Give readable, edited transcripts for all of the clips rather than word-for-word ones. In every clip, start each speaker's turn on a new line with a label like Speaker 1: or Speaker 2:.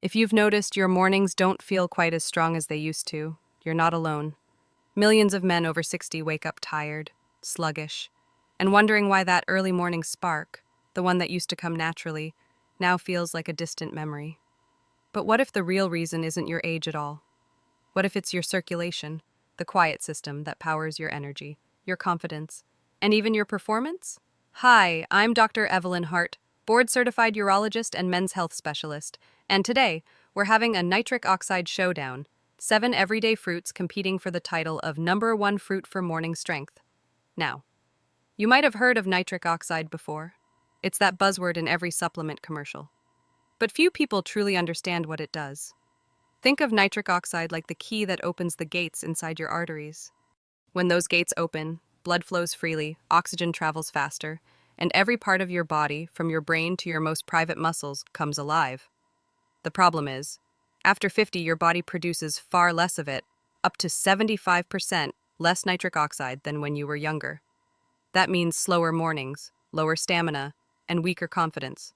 Speaker 1: If you've noticed your mornings don't feel quite as strong as they used to, you're not alone. Millions of men over 60 wake up tired, sluggish, and wondering why that early morning spark, the one that used to come naturally, now feels like a distant memory. But what if the real reason isn't your age at all? What if it's your circulation, the quiet system that powers your energy, your confidence, and even your performance? Hi, I'm Dr. Evelyn Hart, board-certified urologist and men's health specialist, and today we're having a nitric oxide showdown, 7 everyday fruits competing for the title of number 1 fruit for morning strength. Now, you might have heard of nitric oxide before. It's that buzzword in every supplement commercial. But few people truly understand what it does. Think of nitric oxide like the key that opens the gates inside your arteries. When those gates open, blood flows freely, oxygen travels faster, and every part of your body, from your brain to your most private muscles, comes alive. The problem is, after 50, your body produces far less of it, up to 75% less nitric oxide than when you were younger. That means slower mornings, lower stamina, and weaker confidence.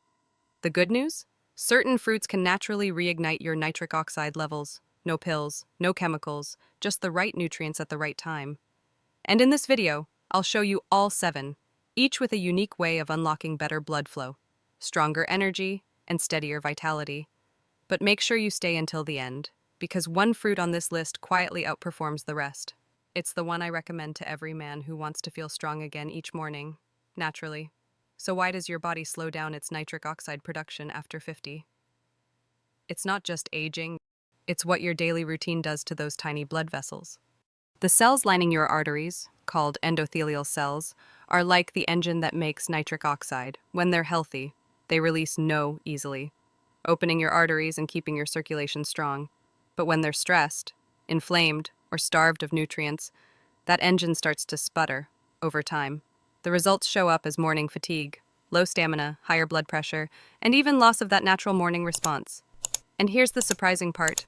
Speaker 1: The good news? Certain fruits can naturally reignite your nitric oxide levels. No pills, no chemicals, just the right nutrients at the right time. And in this video, I'll show you all 7, each with a unique way of unlocking better blood flow, stronger energy, and steadier vitality. But make sure you stay until the end, because one fruit on this list quietly outperforms the rest. It's the one I recommend to every man who wants to feel strong again each morning, naturally. So why does your body slow down its nitric oxide production after 50? It's not just aging, it's what your daily routine does to those tiny blood vessels. The cells lining your arteries, called endothelial cells, are like the engine that makes nitric oxide. When they're healthy, they release NO easily, opening your arteries and keeping your circulation strong. But when they're stressed, inflamed, or starved of nutrients, that engine starts to sputter over time. The results show up as morning fatigue, low stamina, higher blood pressure, and even loss of that natural morning response. And here's the surprising part.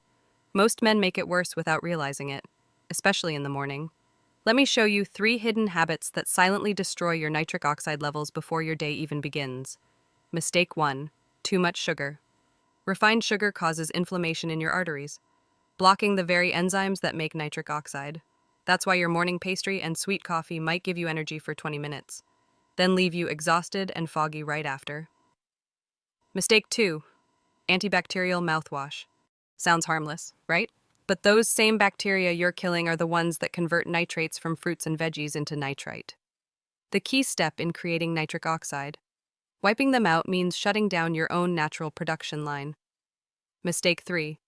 Speaker 1: Most men make it worse without realizing it, especially in the morning. Let me show you 3 hidden habits that silently destroy your nitric oxide levels before your day even begins. Mistake 1. Too much sugar. Refined sugar causes inflammation in your arteries, blocking the very enzymes that make nitric oxide. That's why your morning pastry and sweet coffee might give you energy for 20 minutes, then leave you exhausted and foggy right after. Mistake 2. Antibacterial mouthwash. Sounds harmless, right? But those same bacteria you're killing are the ones that convert nitrates from fruits and veggies into nitrite, the key step in creating nitric oxide. Wiping them out means shutting down your own natural production line. Mistake 3.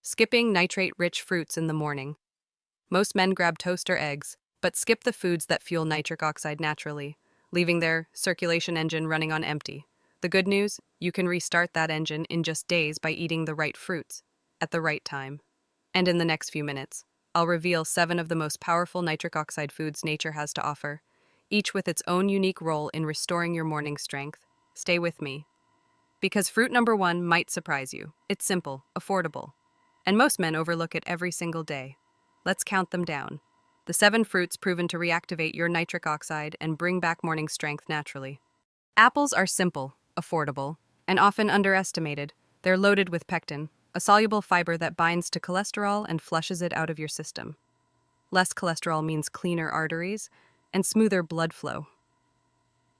Speaker 1: Skipping nitrate-rich fruits in the morning. Most men grab toast or eggs, but skip the foods that fuel nitric oxide naturally, leaving their circulation engine running on empty. The good news? You can restart that engine in just days by eating the right fruits, at the right time. And in the next few minutes, I'll reveal 7 of the most powerful nitric oxide foods nature has to offer, each with its own unique role in restoring your morning strength. Stay with me. Because fruit number 1 might surprise you. It's simple, affordable, and most men overlook it every single day. Let's count them down. The 7 fruits proven to reactivate your nitric oxide and bring back morning strength naturally. Apples are simple, affordable, and often underestimated. They're loaded with pectin, a soluble fiber that binds to cholesterol and flushes it out of your system. Less cholesterol means cleaner arteries and smoother blood flow.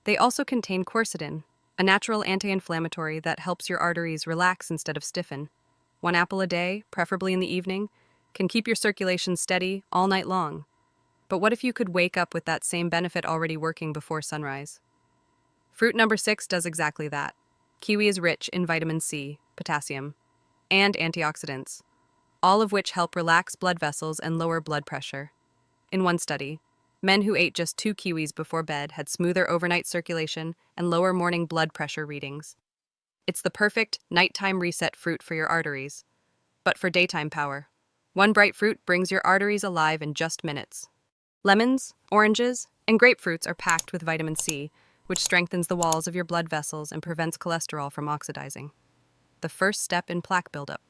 Speaker 1: They also contain quercetin, a natural anti-inflammatory that helps your arteries relax instead of stiffen. 1 apple a day, preferably in the evening, can keep your circulation steady all night long. But what if you could wake up with that same benefit already working before sunrise? Fruit number 6 does exactly that. Kiwi is rich in vitamin C, potassium, and antioxidants, all of which help relax blood vessels and lower blood pressure. In one study, men who ate just 2 kiwis before bed had smoother overnight circulation and lower morning blood pressure readings. It's the perfect nighttime reset fruit for your arteries. But for daytime power, 1 bright fruit brings your arteries alive in just minutes. Lemons, oranges, and grapefruits are packed with vitamin C, which strengthens the walls of your blood vessels and prevents cholesterol from oxidizing. The first step in plaque buildup.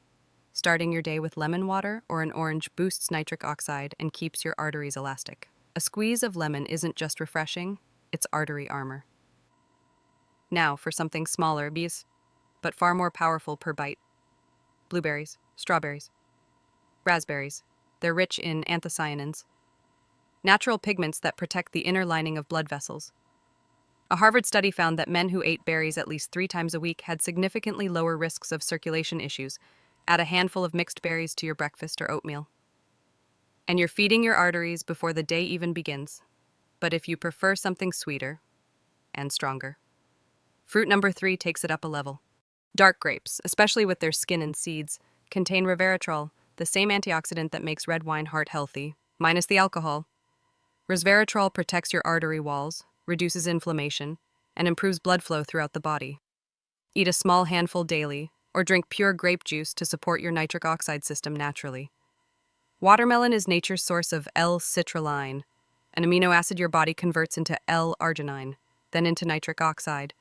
Speaker 1: Starting your day with lemon water or an orange boosts nitric oxide and keeps your arteries elastic. A squeeze of lemon isn't just refreshing, it's artery armor. Now for something smaller, but far more powerful per bite. blueberries, strawberries, raspberries. They're rich in anthocyanins, natural pigments that protect the inner lining of blood vessels. A Harvard study found that men who ate berries at least 3 times a week had significantly lower risks of circulation issues. Add a handful of mixed berries to your breakfast or oatmeal, and you're feeding your arteries before the day even begins. But if you prefer something sweeter and stronger, fruit number 3 takes it up a level. Dark grapes, especially with their skin and seeds, contain resveratrol, the same antioxidant that makes red wine heart healthy, minus the alcohol. Resveratrol protects your artery walls, reduces inflammation, and improves blood flow throughout the body. Eat a small handful daily, or drink pure grape juice to support your nitric oxide system naturally. Watermelon is nature's source of L-citrulline, an amino acid your body converts into L-arginine, then into nitric oxide.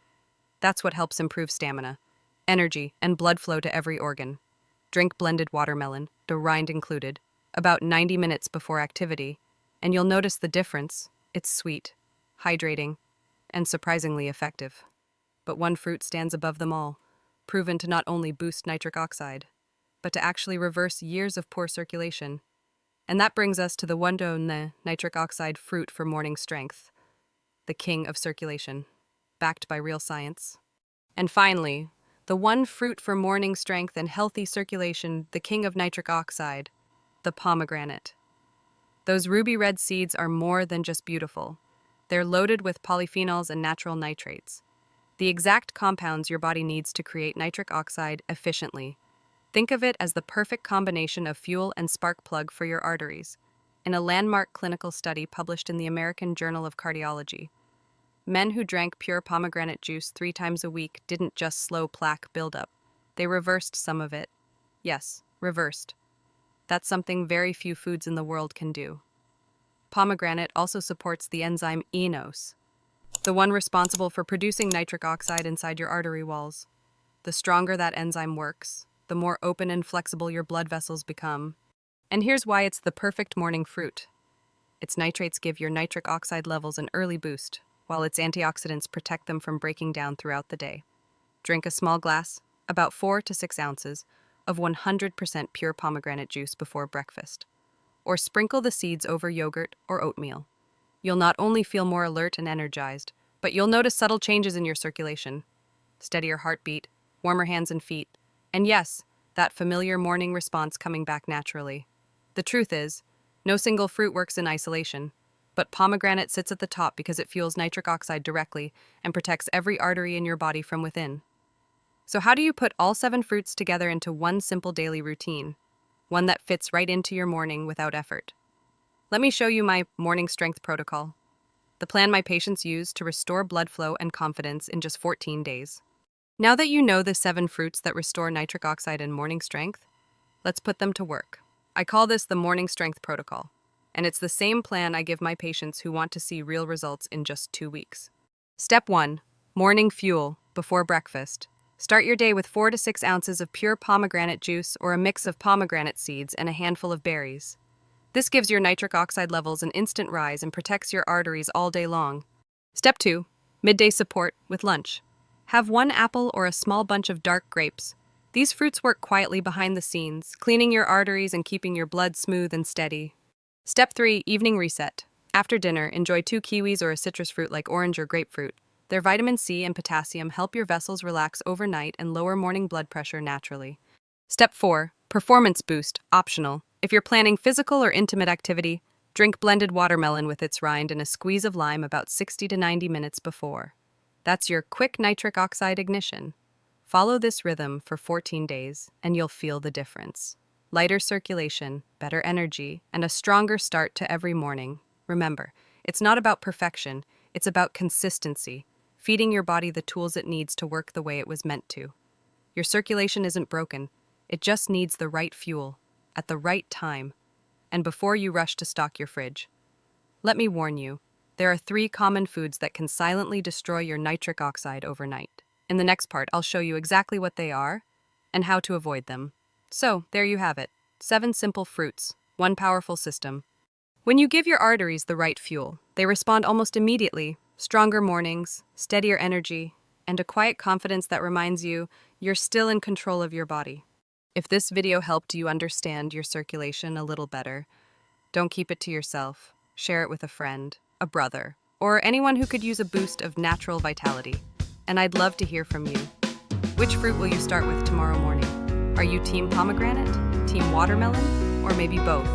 Speaker 1: That's what helps improve stamina, energy, and blood flow to every organ. Drink blended watermelon, the rind included, about 90 minutes before activity, and you'll notice the difference. It's sweet, hydrating, and surprisingly effective. But one fruit stands above them all, proven to not only boost nitric oxide, but to actually reverse years of poor circulation. And that brings us to the one-and-only nitric oxide fruit for morning strength, the king of circulation, backed by real science. And finally, the one fruit for morning strength and healthy circulation, the king of nitric oxide, the pomegranate. Those ruby red seeds are more than just beautiful. They're loaded with polyphenols and natural nitrates, the exact compounds your body needs to create nitric oxide efficiently. Think of it as the perfect combination of fuel and spark plug for your arteries. In a landmark clinical study published in the American Journal of Cardiology, men who drank pure pomegranate juice 3 times a week didn't just slow plaque buildup. They reversed some of it. Yes, reversed. That's something very few foods in the world can do. Pomegranate also supports the enzyme enos, the one responsible for producing nitric oxide inside your artery walls. The stronger that enzyme works, the more open and flexible your blood vessels become. And here's why it's the perfect morning fruit. Its nitrates give your nitric oxide levels an early boost, while its antioxidants protect them from breaking down throughout the day. Drink a small glass, about 4 to 6 ounces, of 100% pure pomegranate juice before breakfast, or sprinkle the seeds over yogurt or oatmeal. You'll not only feel more alert and energized, but you'll notice subtle changes in your circulation. Steadier heartbeat, warmer hands and feet, and yes, that familiar morning response coming back naturally. The truth is, no single fruit works in isolation, but pomegranate sits at the top because it fuels nitric oxide directly and protects every artery in your body from within. So how do you put all 7 fruits together into one simple daily routine, one that fits right into your morning without effort? Let me show you my morning strength protocol, the plan my patients use to restore blood flow and confidence in just 14 days. Now that you know the 7 fruits that restore nitric oxide and morning strength, let's put them to work. I call this the morning strength protocol, and it's the same plan I give my patients who want to see real results in just 2 weeks. Step 1. Morning fuel, before breakfast. Start your day with 4 to 6 ounces of pure pomegranate juice or a mix of pomegranate seeds and a handful of berries. This gives your nitric oxide levels an instant rise and protects your arteries all day long. Step 2. Midday support with lunch. Have 1 apple or a small bunch of dark grapes. These fruits work quietly behind the scenes, cleaning your arteries and keeping your blood smooth and steady. Step 3. Evening reset. After dinner, enjoy 2 kiwis or a citrus fruit like orange or grapefruit. Their vitamin C and potassium help your vessels relax overnight and lower morning blood pressure naturally. Step 4. Performance boost, optional. If you're planning physical or intimate activity, drink blended watermelon with its rind and a squeeze of lime about 60 to 90 minutes before. That's your quick nitric oxide ignition. Follow this rhythm for 14 days, and you'll feel the difference. Lighter circulation, better energy, and a stronger start to every morning. Remember, it's not about perfection, it's about consistency, feeding your body the tools it needs to work the way it was meant to. Your circulation isn't broken, it just needs the right fuel, at the right time, and before you rush to stock your fridge. Let me warn you, there are 3 common foods that can silently destroy your nitric oxide overnight. In the next part, I'll show you exactly what they are and how to avoid them. So, there you have it. 7 simple fruits, 1 powerful system. When you give your arteries the right fuel, they respond almost immediately. Stronger mornings, steadier energy, and a quiet confidence that reminds you you're still in control of your body. If this video helped you understand your circulation a little better, don't keep it to yourself. Share it with a friend, a brother, or anyone who could use a boost of natural vitality. And I'd love to hear from you. Which fruit will you start with tomorrow morning? Are you team pomegranate, team watermelon, or maybe both?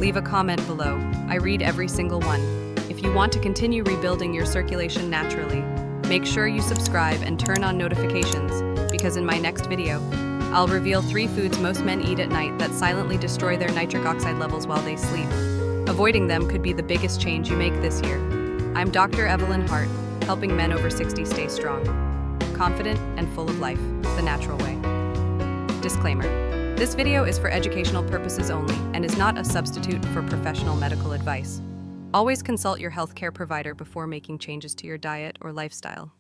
Speaker 1: Leave a comment below. I read every single one. If you want to continue rebuilding your circulation naturally, make sure you subscribe and turn on notifications, because in my next video, I'll reveal 3 foods most men eat at night that silently destroy their nitric oxide levels while they sleep. Avoiding them could be the biggest change you make this year. I'm Dr. Evelyn Hart, helping men over 60 stay strong, confident, and full of life, the natural way. Disclaimer: this video is for educational purposes only and is not a substitute for professional medical advice. Always consult your healthcare provider before making changes to your diet or lifestyle.